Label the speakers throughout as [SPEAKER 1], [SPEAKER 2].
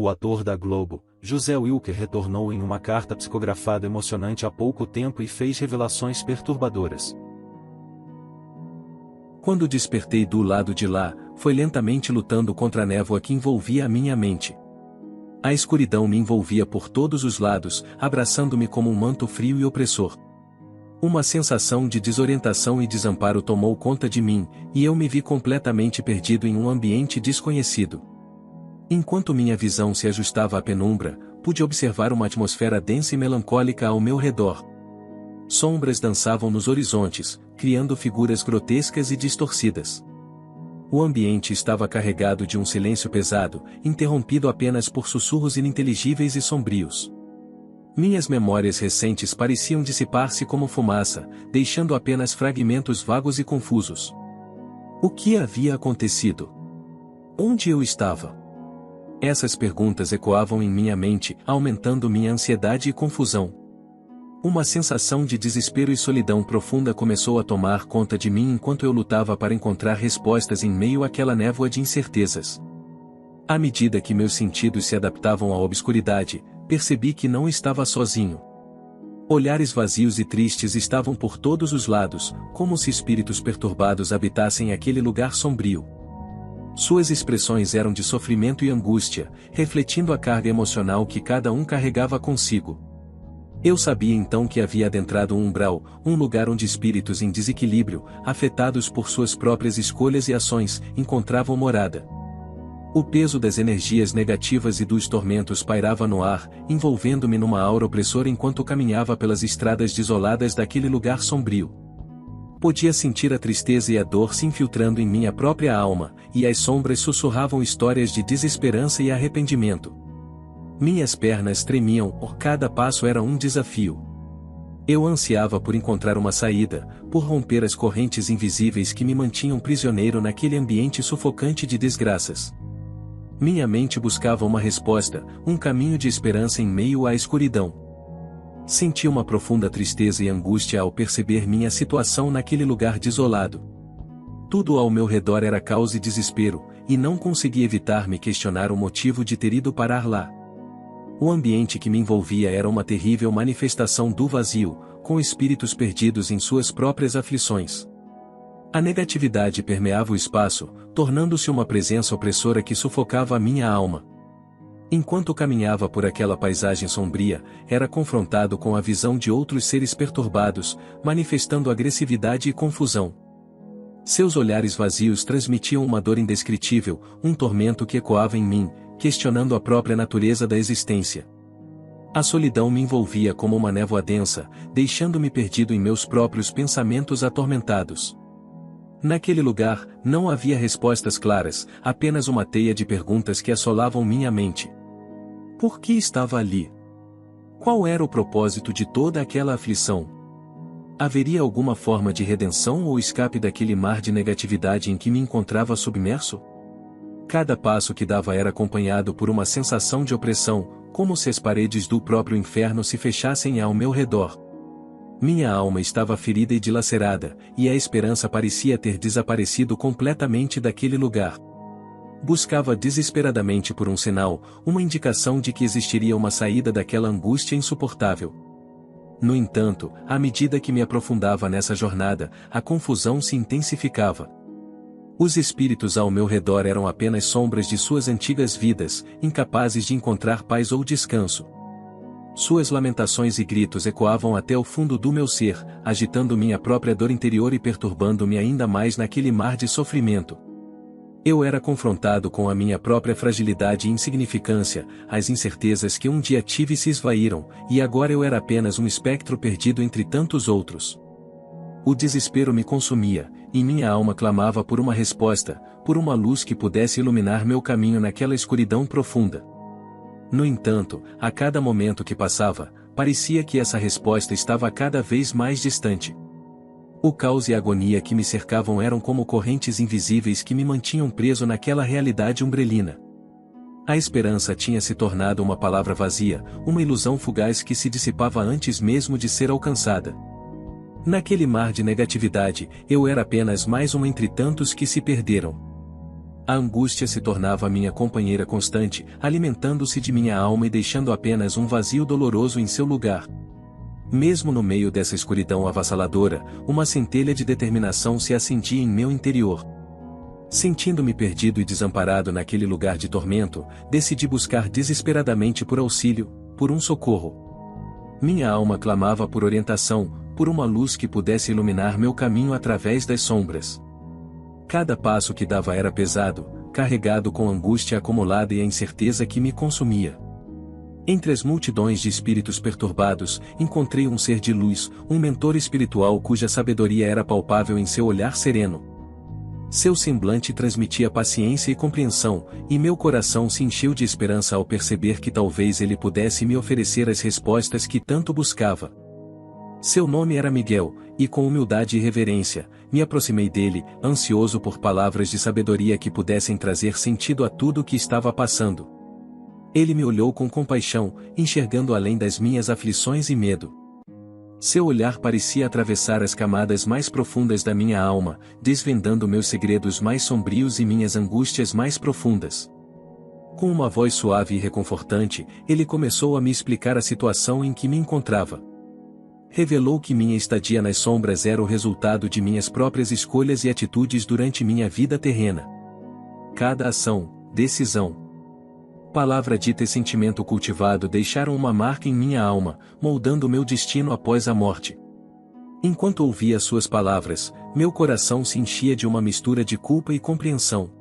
[SPEAKER 1] O ator da Globo, José Wilker, retornou em uma carta psicografada emocionante há pouco tempo e fez revelações perturbadoras.
[SPEAKER 2] Quando despertei do lado de lá, foi lentamente lutando contra a névoa que envolvia a minha mente. A escuridão me envolvia por todos os lados, abraçando-me como um manto frio e opressor. Uma sensação de desorientação e desamparo tomou conta de mim, e eu me vi completamente perdido em um ambiente desconhecido. Enquanto minha visão se ajustava à penumbra, pude observar uma atmosfera densa e melancólica ao meu redor. Sombras dançavam nos horizontes, criando figuras grotescas e distorcidas. O ambiente estava carregado de um silêncio pesado, interrompido apenas por sussurros ininteligíveis e sombrios. Minhas memórias recentes pareciam dissipar-se como fumaça, deixando apenas fragmentos vagos e confusos. O que havia acontecido? Onde eu estava? Essas perguntas ecoavam em minha mente, aumentando minha ansiedade e confusão. Uma sensação de desespero e solidão profunda começou a tomar conta de mim enquanto eu lutava para encontrar respostas em meio àquela névoa de incertezas. À medida que meus sentidos se adaptavam à obscuridade, percebi que não estava sozinho. Olhares vazios e tristes estavam por todos os lados, como se espíritos perturbados habitassem aquele lugar sombrio. Suas expressões eram de sofrimento e angústia, refletindo a carga emocional que cada um carregava consigo. Eu sabia então que havia adentrado um umbral, um lugar onde espíritos em desequilíbrio, afetados por suas próprias escolhas e ações, encontravam morada. O peso das energias negativas e dos tormentos pairava no ar, envolvendo-me numa aura opressora enquanto caminhava pelas estradas desoladas daquele lugar sombrio. Podia sentir a tristeza e a dor se infiltrando em minha própria alma, e as sombras sussurravam histórias de desesperança e arrependimento. Minhas pernas tremiam, cada passo era um desafio. Eu ansiava por encontrar uma saída, por romper as correntes invisíveis que me mantinham prisioneiro naquele ambiente sufocante de desgraças. Minha mente buscava uma resposta, um caminho de esperança em meio à escuridão. Senti uma profunda tristeza e angústia ao perceber minha situação naquele lugar desolado. Tudo ao meu redor era caos e desespero, e não consegui evitar me questionar o motivo de ter ido parar lá. O ambiente que me envolvia era uma terrível manifestação do vazio, com espíritos perdidos em suas próprias aflições. A negatividade permeava o espaço, tornando-se uma presença opressora que sufocava a minha alma. Enquanto caminhava por aquela paisagem sombria, era confrontado com a visão de outros seres perturbados, manifestando agressividade e confusão. Seus olhares vazios transmitiam uma dor indescritível, um tormento que ecoava em mim, questionando a própria natureza da existência. A solidão me envolvia como uma névoa densa, deixando-me perdido em meus próprios pensamentos atormentados. Naquele lugar, não havia respostas claras, apenas uma teia de perguntas que assolavam minha mente. Por que estava ali? Qual era o propósito de toda aquela aflição? Haveria alguma forma de redenção ou escape daquele mar de negatividade em que me encontrava submerso? Cada passo que dava era acompanhado por uma sensação de opressão, como se as paredes do próprio inferno se fechassem ao meu redor. Minha alma estava ferida e dilacerada, e a esperança parecia ter desaparecido completamente daquele lugar. Buscava desesperadamente por um sinal, uma indicação de que existiria uma saída daquela angústia insuportável. No entanto, à medida que me aprofundava nessa jornada, a confusão se intensificava. Os espíritos ao meu redor eram apenas sombras de suas antigas vidas, incapazes de encontrar paz ou descanso. Suas lamentações e gritos ecoavam até o fundo do meu ser, agitando minha própria dor interior e perturbando-me ainda mais naquele mar de sofrimento. Eu era confrontado com a minha própria fragilidade e insignificância, as incertezas que um dia tive se esvaíram, e agora eu era apenas um espectro perdido entre tantos outros. O desespero me consumia, e minha alma clamava por uma resposta, por uma luz que pudesse iluminar meu caminho naquela escuridão profunda. No entanto, a cada momento que passava, parecia que essa resposta estava cada vez mais distante. O caos e a agonia que me cercavam eram como correntes invisíveis que me mantinham preso naquela realidade umbrelina. A esperança tinha se tornado uma palavra vazia, uma ilusão fugaz que se dissipava antes mesmo de ser alcançada. Naquele mar de negatividade, eu era apenas mais um entre tantos que se perderam. A angústia se tornava minha companheira constante, alimentando-se de minha alma e deixando apenas um vazio doloroso em seu lugar. Mesmo no meio dessa escuridão avassaladora, uma centelha de determinação se acendia em meu interior. Sentindo-me perdido e desamparado naquele lugar de tormento, decidi buscar desesperadamente por auxílio, por um socorro. Minha alma clamava por orientação, por uma luz que pudesse iluminar meu caminho através das sombras. Cada passo que dava era pesado, carregado com a angústia acumulada e a incerteza que me consumia. Entre as multidões de espíritos perturbados, encontrei um ser de luz, um mentor espiritual cuja sabedoria era palpável em seu olhar sereno. Seu semblante transmitia paciência e compreensão, e meu coração se encheu de esperança ao perceber que talvez ele pudesse me oferecer as respostas que tanto buscava. Seu nome era Miguel, e com humildade e reverência, me aproximei dele, ansioso por palavras de sabedoria que pudessem trazer sentido a tudo o que estava passando. Ele me olhou com compaixão, enxergando além das minhas aflições e medo. Seu olhar parecia atravessar as camadas mais profundas da minha alma, desvendando meus segredos mais sombrios e minhas angústias mais profundas. Com uma voz suave e reconfortante, ele começou a me explicar a situação em que me encontrava. Revelou que minha estadia nas sombras era o resultado de minhas próprias escolhas e atitudes durante minha vida terrena. Cada ação, decisão, palavra dita e sentimento cultivado deixaram uma marca em minha alma, moldando meu destino após a morte. Enquanto ouvia suas palavras, meu coração se enchia de uma mistura de culpa e compreensão.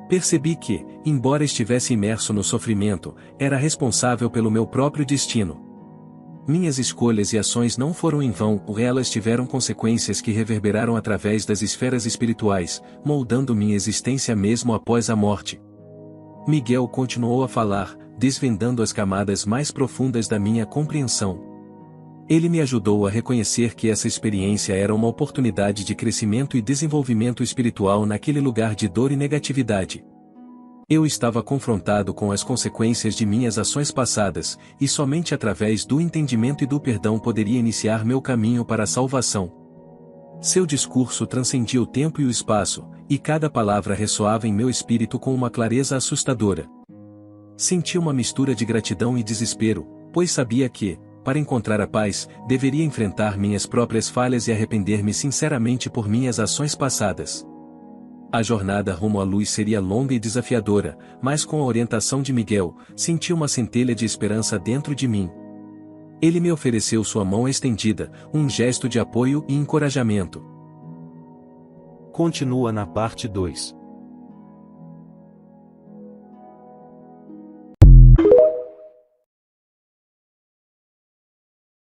[SPEAKER 2] Percebi que, embora estivesse imerso no sofrimento, era responsável pelo meu próprio destino. Minhas escolhas e ações não foram em vão, elas tiveram consequências que reverberaram através das esferas espirituais, moldando minha existência mesmo após a morte. Miguel continuou a falar, desvendando as camadas mais profundas da minha compreensão. Ele me ajudou a reconhecer que essa experiência era uma oportunidade de crescimento e desenvolvimento espiritual naquele lugar de dor e negatividade. Eu estava confrontado com as consequências de minhas ações passadas, e somente através do entendimento e do perdão poderia iniciar meu caminho para a salvação. Seu discurso transcendia o tempo e o espaço, e cada palavra ressoava em meu espírito com uma clareza assustadora. Senti uma mistura de gratidão e desespero, pois sabia que, para encontrar a paz, deveria enfrentar minhas próprias falhas e arrepender-me sinceramente por minhas ações passadas. A jornada rumo à luz seria longa e desafiadora, mas com a orientação de Miguel, senti uma centelha de esperança dentro de mim. Ele me ofereceu sua mão estendida, um gesto de apoio e encorajamento.
[SPEAKER 1] Continua na parte 2.